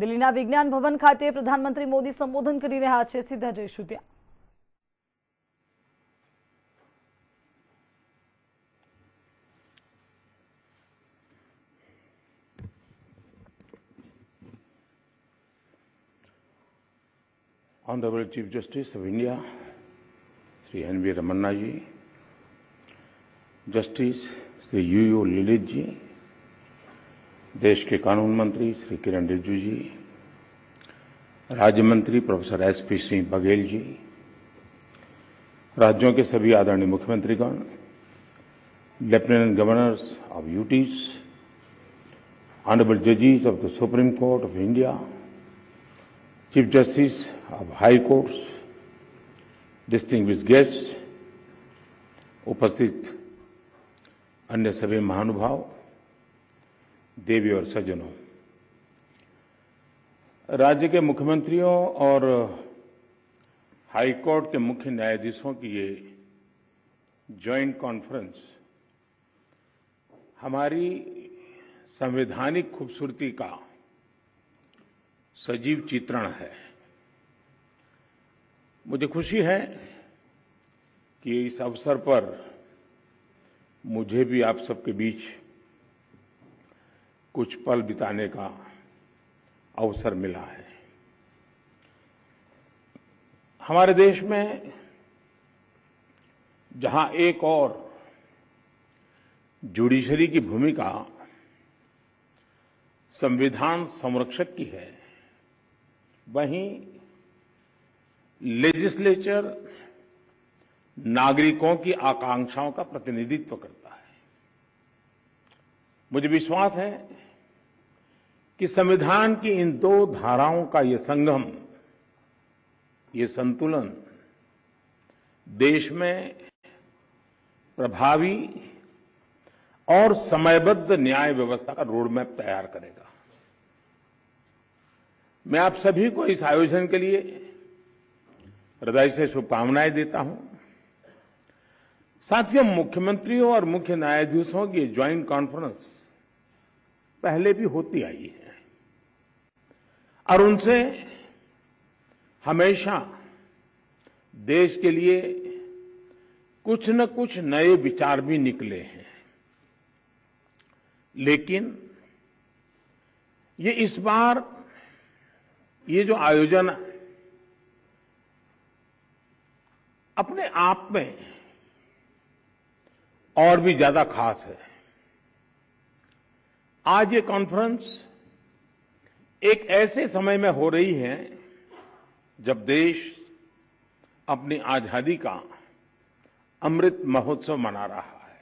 દિલ્હીના વિજ્ઞાન ભવન ખાતે પ્રધાનમંત્રી મોદી સંબોધન કરી રહ્યા છે. સીધા જઈશું ત્યાં. Honorable Chief Justice of India, Sri N.V. Ramanna ji, Justice Sri U.U. Lilith जी, देश के कानून मंत्री श्री किरण रिजिजू जी, राज्य मंत्री प्रोफेसर एस.पी. सिंह बघेल जी, राज्यों के सभी आदरणीय मुख्यमंत्रीगण, lieutenant governors of UTs, honourable जजेस of the Supreme Court of India, chief justice of high courts, distinguished guests, उपस्थित अन्य सभी महानुभाव, देवी और सज्जनों, राज्य के मुख्यमंत्रियों और हाई कोर्ट के मुख्य न्यायाधीशों की ये जॉइंट कॉन्फ्रेंस हमारी संवैधानिक खूबसूरती का सजीव चित्रण है. मुझे खुशी है कि इस अवसर पर मुझे भी आप सबके बीच कुछ पल बिताने का अवसर मिला है. हमारे देश में जहां एक और जुडिशरी की भूमिका संविधान संरक्षक की है, वहीं लेजिस्लेचर नागरिकों की आकांक्षाओं का प्रतिनिधित्व करता है. मुझे विश्वास है कि संविधान की इन दो धाराओं का ये संगम, ये संतुलन देश में प्रभावी और समयबद्ध न्याय व्यवस्था का रोडमैप तैयार करेगा. मैं आप सभी को इस आयोजन के लिए हृदय से शुभकामनाएं देता हूं. साथियों, मुख्यमंत्रियों और मुख्य न्यायाधीशों की ज्वाइंट कॉन्फ्रेंस पहले भी होती आई है और उनसे हमेशा देश के लिए कुछ न कुछ नए विचार भी निकले हैं. लेकिन ये इस बार ये जो आयोजन अपने आप में और भी ज्यादा खास है. आज ये कॉन्फ्रेंस एक ऐसे समय में हो रही है जब देश अपनी आजादी का अमृत महोत्सव मना रहा है.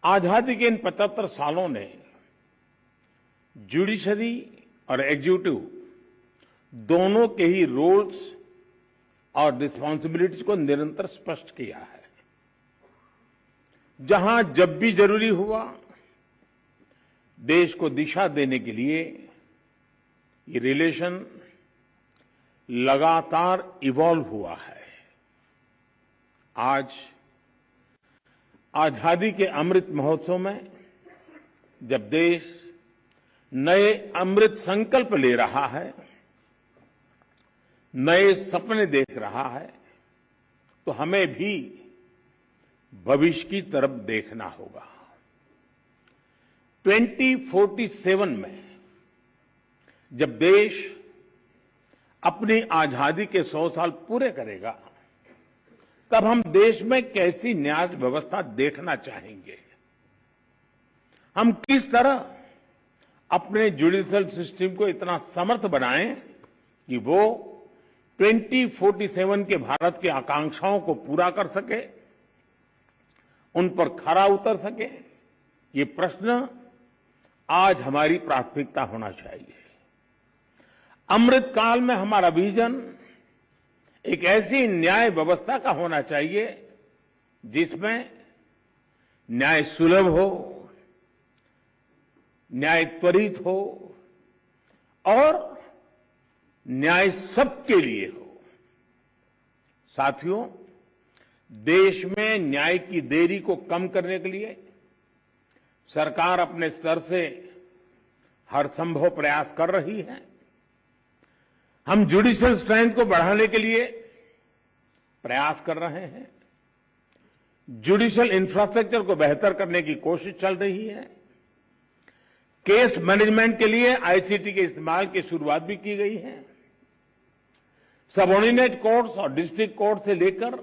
आजादी के इन 75 सालों ने जुडिशरी और एग्जीक्यूटिव दोनों के ही रोल्स और रिस्पांसिबिलिटीज को निरंतर स्पष्ट किया है. जहां जब भी जरूरी हुआ, देश को दिशा देने के लिए ये रिलेशन लगातार इवॉल्व हुआ है. आज आजादी के अमृत महोत्सव में जब देश नए अमृत संकल्प ले रहा है, नए सपने देख रहा है, तो हमें भी भविष्य की तरफ देखना होगा. 2047 में जब देश अपनी आजादी के 100 साल पूरे करेगा, तब हम देश में कैसी न्याय व्यवस्था देखना चाहेंगे. हम किस तरह अपने जुडिशियल सिस्टम को इतना समर्थ बनाएं कि वो 2047 के भारत की आकांक्षाओं को पूरा कर सके, उन पर खरा उतर सके. ये प्रश्न आज हमारी प्राथमिकता होना चाहिए. अमृत काल में हमारा विजन एक ऐसी न्याय व्यवस्था का होना चाहिए जिसमें न्याय सुलभ हो, न्याय त्वरित हो और न्याय सबके लिए हो. साथियों, देश में न्याय की देरी को कम करने के लिए सरकार अपने स्तर से हर संभव प्रयास कर रही है। हम जुडिशियल स्ट्रेंथ को बढ़ाने के लिए प्रयास कर रहे हैं। जुडिशियल इंफ्रास्ट्रक्चर को बेहतर करने की कोशिश चल रही है। केस मैनेजमेंट के लिए आईसीटी के इस्तेमाल की शुरुआत भी की गई है। सबऑर्डिनेट कोर्ट्स और डिस्ट्रिक्ट कोर्ट से लेकर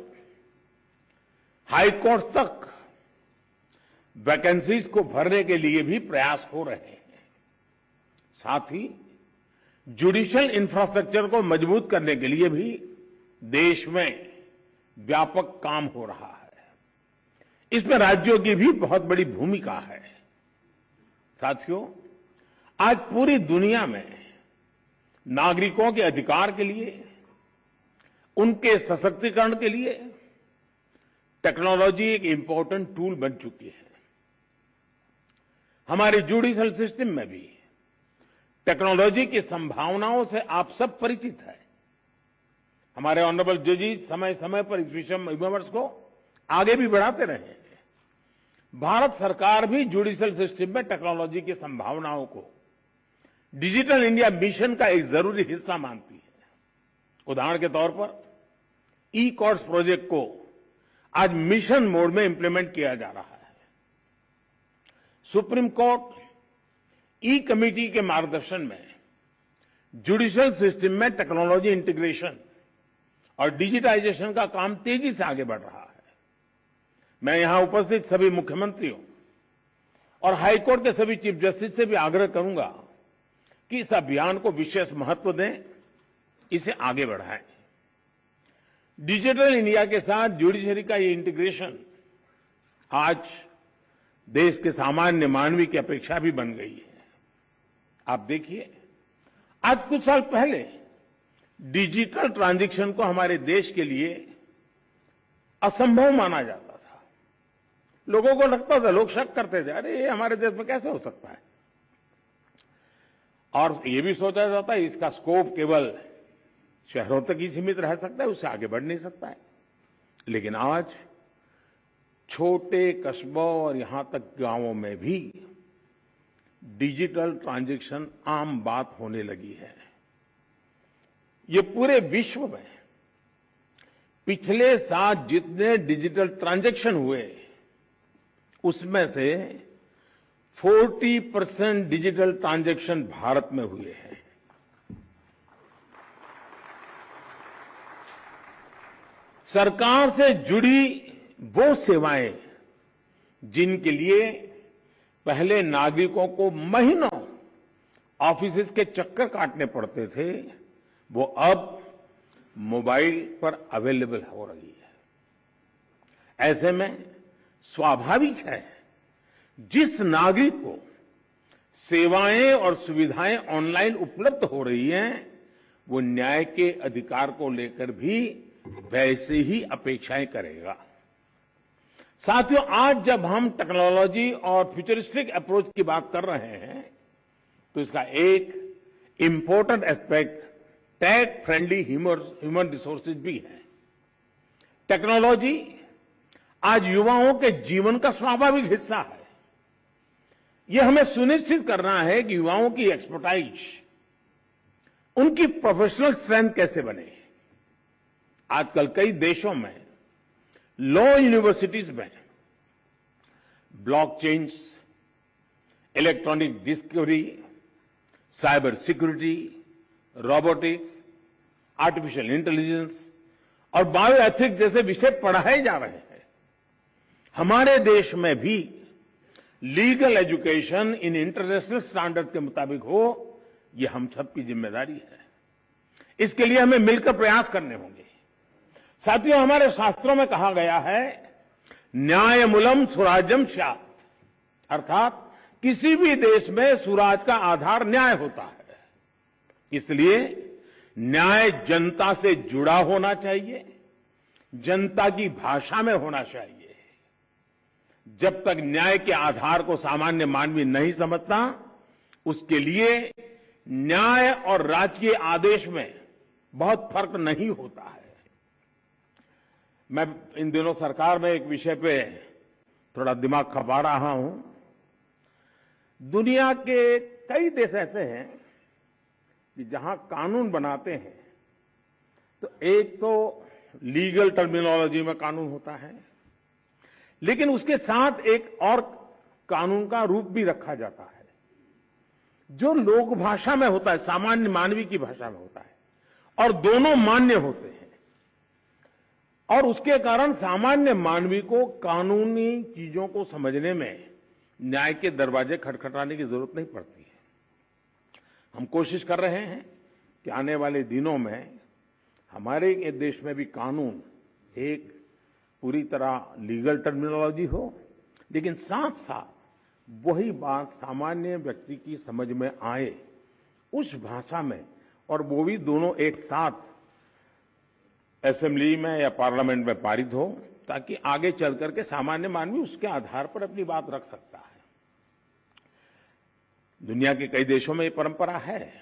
हाई कोर्ट तक वैकेंसीज को भरने के लिए भी प्रयास हो रहे हैं। साथ ही जुडिशियल इंफ्रास्ट्रक्चर को मजबूत करने के लिए भी देश में व्यापक काम हो रहा है। इसमें राज्यों की भी बहुत बड़ी भूमिका है। साथियों, आज पूरी दुनिया में नागरिकों के अधिकार के लिए, उनके सशक्तिकरण के लिए टेक्नोलॉजी एक इंपॉर्टेंट टूल बन चुकी है। हमारे जुडिशियल सिस्टम में भी टेक्नोलॉजी की संभावनाओं से आप सब परिचित हैं। हमारे ऑनरेबल जजेस समय समय पर इस विमर्श को आगे भी बढ़ाते रहे हैं। भारत सरकार भी जुडिशियल सिस्टम में टेक्नोलॉजी की संभावनाओं को डिजिटल इंडिया मिशन का एक जरूरी हिस्सा मानती है। उदाहरण के तौर पर ई कोर्ट्स प्रोजेक्ट को आज मिशन मोड में इंप्लीमेंट किया जा रहा है। सुप्रीम कोर्ट ई कमेटी के मार्गदर्शन में जुडिशियल सिस्टम में टेक्नोलॉजी इंटीग्रेशन और डिजिटाइजेशन का काम तेजी से आगे बढ़ रहा है। मैं यहां उपस्थित सभी मुख्यमंत्रियों और हाईकोर्ट के सभी चीफ जस्टिस से भी आग्रह करूंगा कि इस अभियान को विशेष महत्व दें, इसे आगे बढ़ाएं। डिजिटल इंडिया के साथ जुडिशरी का ये इंटीग्रेशन आज देश के सामान्य मानवी की अपेक्षा भी बन गई है। आप देखिए, आज कुछ साल पहले डिजिटल ट्रांजैक्शन को हमारे देश के लिए असंभव माना जाता था। लोगों को लगता था, लोग शक करते थे, अरे ये हमारे देश में कैसे हो सकता है। और ये भी सोचा जाता है इसका स्कोप केवल शहरों तक ही सीमित रह सकता है, उससे आगे बढ़ नहीं सकता है। लेकिन आज छोटे कस्बों और यहां तक गांवों में भी डिजिटल ट्रांजैक्शन आम बात होने लगी है। ये पूरे विश्व में पिछले साल जितने डिजिटल ट्रांजैक्शन हुए उसमें से 40% डिजिटल ट्रांजैक्शन भारत में हुए हैं। सरकार से जुड़ी वो सेवाएं जिनके लिए पहले नागरिकों को महीनों ऑफिस के चक्कर काटने पड़ते थे, वो अब मोबाइल पर अवेलेबल हो रही है। ऐसे में स्वाभाविक है जिस नागरिक को सेवाएं और सुविधाएं ऑनलाइन उपलब्ध हो रही हैं, वो न्याय के अधिकार को लेकर भी वैसे ही अपेक्षाएं करेगा। साथियों, आज जब हम टेक्नोलॉजी और फ्यूचरिस्टिक अप्रोच की बात कर रहे हैं तो इसका एक important aspect tech friendly human resources भी है। टेक्नोलॉजी आज युवाओं के जीवन का स्वाभाविक हिस्सा है। यह हमें सुनिश्चित करना है कि युवाओं की एक्सपर्टाइज, उनकी प्रोफेशनल स्ट्रेंथ कैसे बने। आजकल कई देशों में लॉ यूनिवर्सिटीज में blockchains, electronic discovery, cyber security, robotics, artificial intelligence और बायो एथिक्स जैसे विषय पढ़ाए जा रहे हैं। हमारे देश में भी legal education in international standard के मुताबिक हो, यह हम सबकी जिम्मेदारी है। इसके लिए हमें मिलकर प्रयास करने होंगे। साथियों, हमारे शास्त्रों में कहा गया है, न्यायमूलम सुराज्यम स्यात्, अर्थात किसी भी देश में सुराज का आधार न्याय होता है। इसलिए न्याय जनता से जुड़ा होना चाहिए, जनता की भाषा में होना चाहिए। जब तक न्याय के आधार को सामान्य मानवी नहीं समझता, उसके लिए न्याय और राजकीय आदेश में बहुत फर्क नहीं होता है। मैं इन दिनों सरकार में एक विषय पे थोड़ा दिमाग खपा रहा हूं। दुनिया के कई देश ऐसे हैं कि जहां कानून बनाते हैं तो एक तो लीगल टर्मिनोलॉजी में कानून होता है, लेकिन उसके साथ एक और कानून का रूप भी रखा जाता है जो लोक भाषा में होता है, सामान्य मानवी की भाषा में होता है, और दोनों मान्य होते हैं। और उसके कारण सामान्य मानवी को कानूनी चीजों को समझने में न्याय के दरवाजे खटखटाने की जरूरत नहीं पड़ती है। हम कोशिश कर रहे हैं कि आने वाले दिनों में हमारे देश में भी कानून एक पूरी तरह लीगल टर्मिनोलॉजी हो, लेकिन साथ साथ वही बात सामान्य व्यक्ति की समझ में आए उस भाषा में, और वो भी दोनों एक साथ असेंबली में या पार्लियामेंट में पारित हो, ताकि आगे चल करके सामान्य मानवी उसके आधार पर अपनी बात रख सकता है। दुनिया के कई देशों में ये परंपरा है।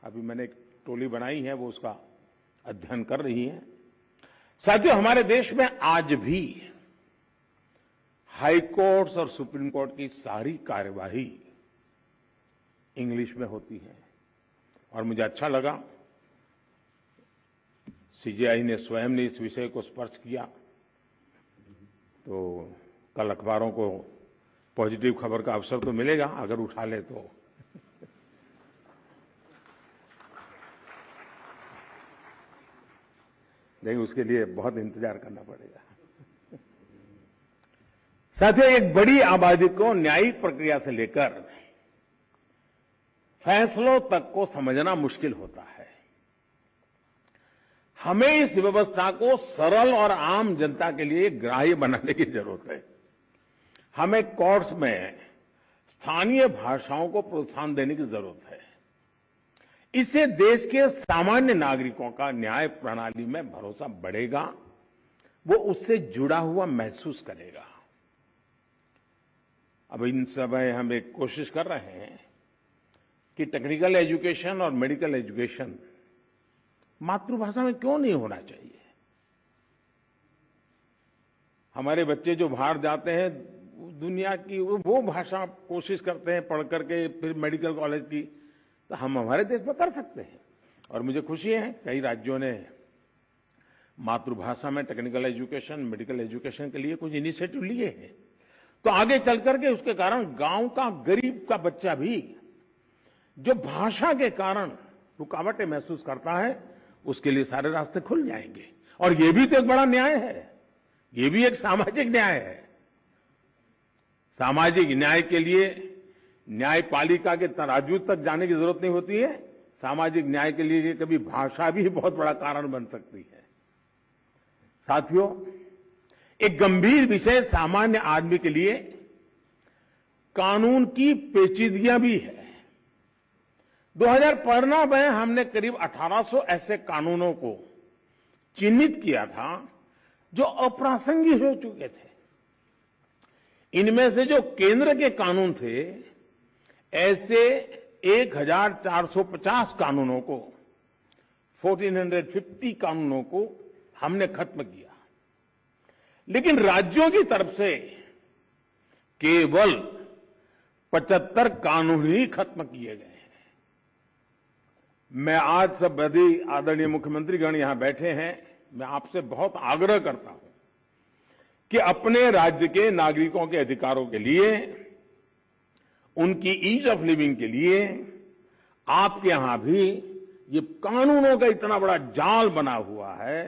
अभी मैंने एक टोली बनाई है, वो उसका अध्ययन कर रही है। साथियों, हमारे देश में आज भी हाई कोर्ट्स और सुप्रीम कोर्ट की सारी कार्यवाही इंग्लिश में होती है, और मुझे अच्छा लगा सीजेआई ने स्वयं ने इस विषय को स्पर्श किया। तो कल अखबारों को पॉजिटिव खबर का अवसर तो मिलेगा अगर उठा ले तो। लेकिन उसके लिए बहुत इंतजार करना पड़ेगा। साथियों, एक बड़ी आबादी को न्यायिक प्रक्रिया से लेकर फैसलों तक को समझना मुश्किल होता है। हमें इस व्यवस्था को सरल और आम जनता के लिए ग्राह्य बनाने की जरूरत है। हमें कोर्ट्स में स्थानीय भाषाओं को प्रोत्साहन देने की जरूरत है। इससे देश के सामान्य नागरिकों का न्याय प्रणाली में भरोसा बढ़ेगा, वो उससे जुड़ा हुआ महसूस करेगा। अब इन समय हम एक कोशिश कर रहे हैं कि टेक्निकल एजुकेशन और मेडिकल एजुकेशन मातृभाषा में क्यों नहीं होना चाहिए। हमारे बच्चे जो बाहर जाते हैं दुनिया की वो भाषा कोशिश करते हैं पढ़ करके फिर मेडिकल कॉलेज की, तो हम हमारे देश में कर सकते हैं। और मुझे खुशी है कई राज्यों ने मातृभाषा में टेक्निकल एजुकेशन, मेडिकल एजुकेशन के लिए कुछ इनिशिएटिव लिए हैं। तो आगे चल करके उसके कारण गांव का गरीब का बच्चा भी जो भाषा के कारण रुकावटें महसूस करता है, उसके लिए सारे रास्ते खुल जाएंगे। और ये भी तो एक बड़ा न्याय है, ये भी एक सामाजिक न्याय है। सामाजिक न्याय के लिए न्यायपालिका के तराजू तक जाने की जरूरत नहीं होती है। सामाजिक न्याय के लिए कभी भाषा भी बहुत बड़ा कारण बन सकती है। साथियों, एक गंभीर विषय सामान्य आदमी के लिए कानून की पेचीदगियां भी है। 2015 में हमने करीब 1800 ऐसे कानूनों को चिन्हित किया था जो अप्रासंगिक हो चुके थे। इनमें से जो केंद्र के कानून थे, ऐसे 1450 कानूनों को, 1450 कानूनों को हमने खत्म किया। लेकिन राज्यों की तरफ से केवल 75 कानून ही खत्म किए गए हैं। मैं आज सब बड़ी आदरणीय मुख्यमंत्रीगण यहां बैठे हैं, मैं आपसे बहुत आग्रह करता हूं कि अपने राज्य के नागरिकों के अधिकारों के लिए, उनकी ईज ऑफ लिविंग के लिए आपके यहां भी ये कानूनों का इतना बड़ा जाल बना हुआ है,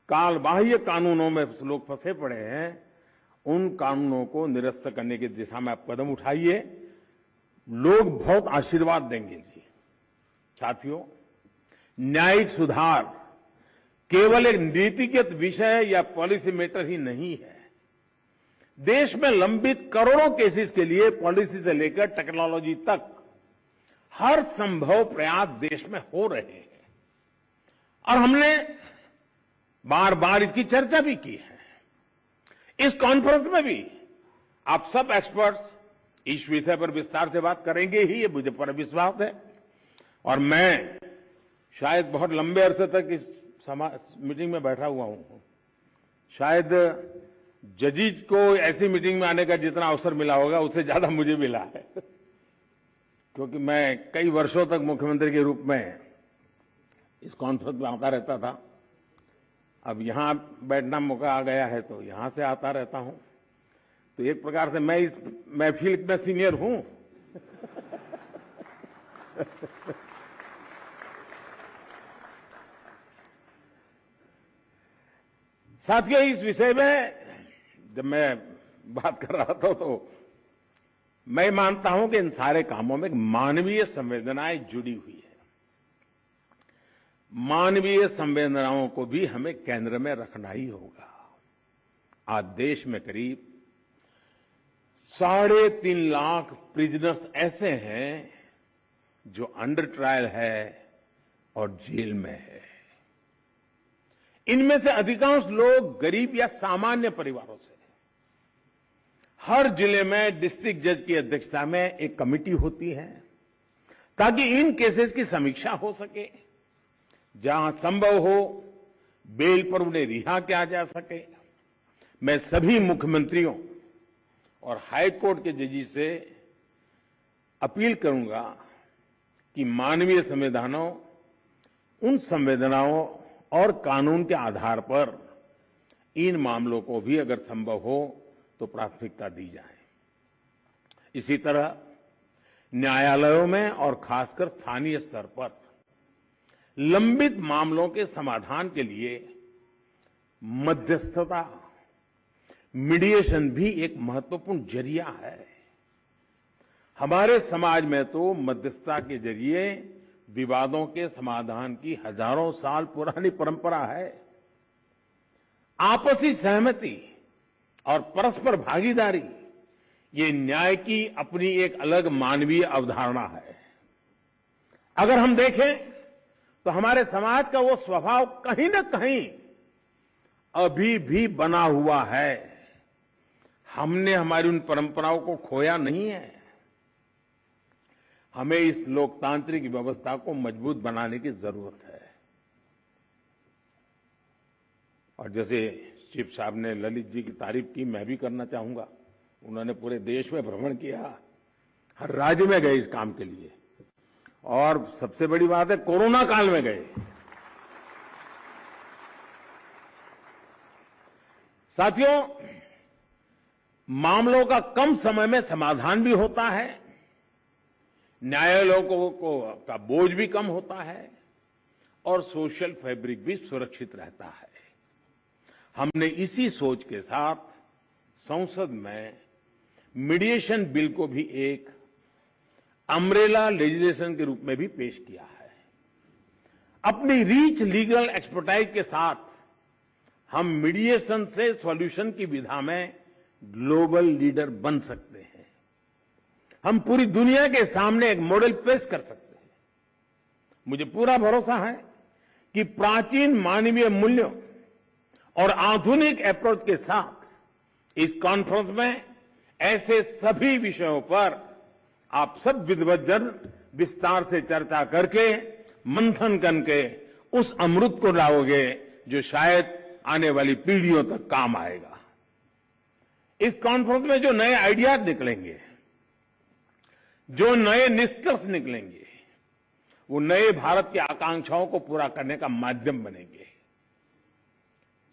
कालबाह्य कानूनों में लोग फंसे पड़े हैं, उन कानूनों को निरस्त करने की दिशा में आप कदम उठाइए। लोग बहुत आशीर्वाद देंगे जी। साथियों, न्यायिक सुधार केवल एक नीतिगत विषय या पॉलिसी मैटर ही नहीं है। देश में लंबित करोड़ों केसेस के लिए पॉलिसी से लेकर टेक्नोलॉजी तक हर संभव प्रयास देश में हो रहे हैं, और हमने बार बार इसकी चर्चा भी की है। इस कॉन्फ्रेंस में भी आप सब एक्सपर्ट्स इस विषय पर विस्तार से बात करेंगे ही, ये मुझे पर विश्वास है। और मैं शायद बहुत लंबे अरसे तक इस मीटिंग में बैठा हुआ हूं। शायद जजीज को ऐसी मीटिंग में आने का जितना अवसर मिला होगा, उससे ज्यादा मुझे मिला है। क्योंकि मैं कई वर्षों तक मुख्यमंत्री के रूप में इस कॉन्फ्रेंस में आता रहता था। अब यहाँ बैठना मौका आ गया है तो यहाँ से आता रहता हूँ। तो एक प्रकार से मैं इस महफिल में सीनियर हूँ। साथियों, इस विषय में जब मैं बात कर रहा था तो मैं मानता हूं कि इन सारे कामों में मानवीय संवेदनाएं जुड़ी हुई है। मानवीय संवेदनाओं को भी हमें केंद्र में रखना ही होगा। आज देश में करीब 3.5 लाख प्रिजनर्स ऐसे हैं जो अंडर ट्रायल है और जेल में है। इनमें से अधिकांश लोग गरीब या सामान्य परिवारों से। हर जिले में डिस्ट्रिक्ट जज की अध्यक्षता में एक कमेटी होती है ताकि इन केसेस की समीक्षा हो सके। जहां संभव हो बेल पर उन्हें रिहा किया जा सके। मैं सभी मुख्यमंत्रियों और हाई कोर्ट के जजेस से अपील करूंगा कि मानवीय संवेदनाओं, उन संवेदनाओं और कानून के आधार पर इन मामलों को भी अगर संभव हो तो प्राथमिकता दी जाए। इसी तरह न्यायालयों में और खासकर स्थानीय स्तर पर लंबित मामलों के समाधान के लिए मध्यस्थता, मीडिएशन भी एक महत्वपूर्ण जरिया है। हमारे समाज में तो मध्यस्थता के जरिए विवादों के समाधान की हजारों साल पुरानी परंपरा है। आपसी सहमति और परस्पर भागीदारी ये न्याय की अपनी एक अलग मानवीय अवधारणा है। अगर हम देखें तो हमारे समाज का वो स्वभाव कहीं न कहीं अभी भी बना हुआ है। हमने हमारी उन परंपराओं को खोया नहीं है। हमें इस लोकतांत्रिक व्यवस्था को मजबूत बनाने की जरूरत है। और जैसे चीफ साहब ने ललित जी की तारीफ की, मैं भी करना चाहूंगा। उन्होंने पूरे देश में भ्रमण किया, हर राज्य में गए इस काम के लिए। और सबसे बड़ी बात है, कोरोना काल में गए। साथियों, मामलों का कम समय में समाधान भी होता है, न्यायालयों का बोझ भी कम होता है और सोशल फैब्रिक भी सुरक्षित रहता है। हमने इसी सोच के साथ संसद में मीडिएशन बिल को भी एक अम्ब्रेला लेजिस्लेशन के रूप में भी पेश किया है। अपनी रीच लीगल एक्सपर्टाइज के साथ हम मीडिएशन से सॉल्यूशन की विधा में ग्लोबल लीडर बन सकते हैं। हम पूरी दुनिया के सामने एक मॉडल पेश कर सकते हैं। मुझे पूरा भरोसा है कि प्राचीन मानवीय मूल्यों और आधुनिक अप्रोच के साथ इस कॉन्फ्रेंस में ऐसे सभी विषयों पर आप सब विद्वज्जन विस्तार से चर्चा करके, मंथन करके उस अमृत को लाओगे जो शायद आने वाली पीढ़ियों तक काम आएगा। इस कॉन्फ्रेंस में जो नए आइडियाज निकलेंगे, जो नए निष्कर्ष निकलेंगे, वो नए भारत की आकांक्षाओं को पूरा करने का माध्यम बनेंगे।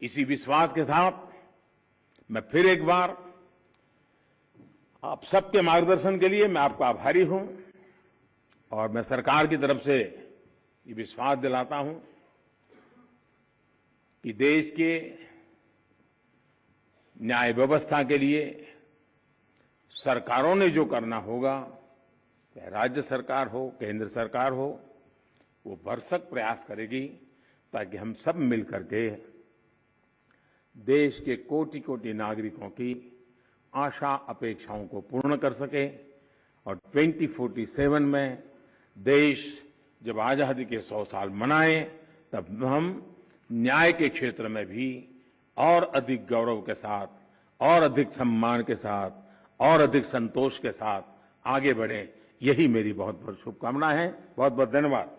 इसी विश्वास के साथ मैं फिर एक बार आप सबके मार्गदर्शन के लिए मैं आपका आभारी हूं और मैं सरकार की तरफ से ये विश्वास दिलाता हूं कि देश के न्याय व्यवस्था के लिए सरकारों ने जो करना होगा, चाहे राज्य सरकार हो, केंद्र सरकार हो, वो भरसक प्रयास करेगी ताकि हम सब मिलकर के देश के कोटि कोटि नागरिकों की आशा अपेक्षाओं को पूर्ण कर सके। और 2047 में देश जब आजादी के 100 साल मनाए, तब हम न्याय के क्षेत्र में भी और अधिक गौरव के साथ, और अधिक सम्मान के साथ, और अधिक संतोष के साथ आगे बढ़े। यही मेरी बहुत बहुत शुभकामना है। बहुत बहुत धन्यवाद।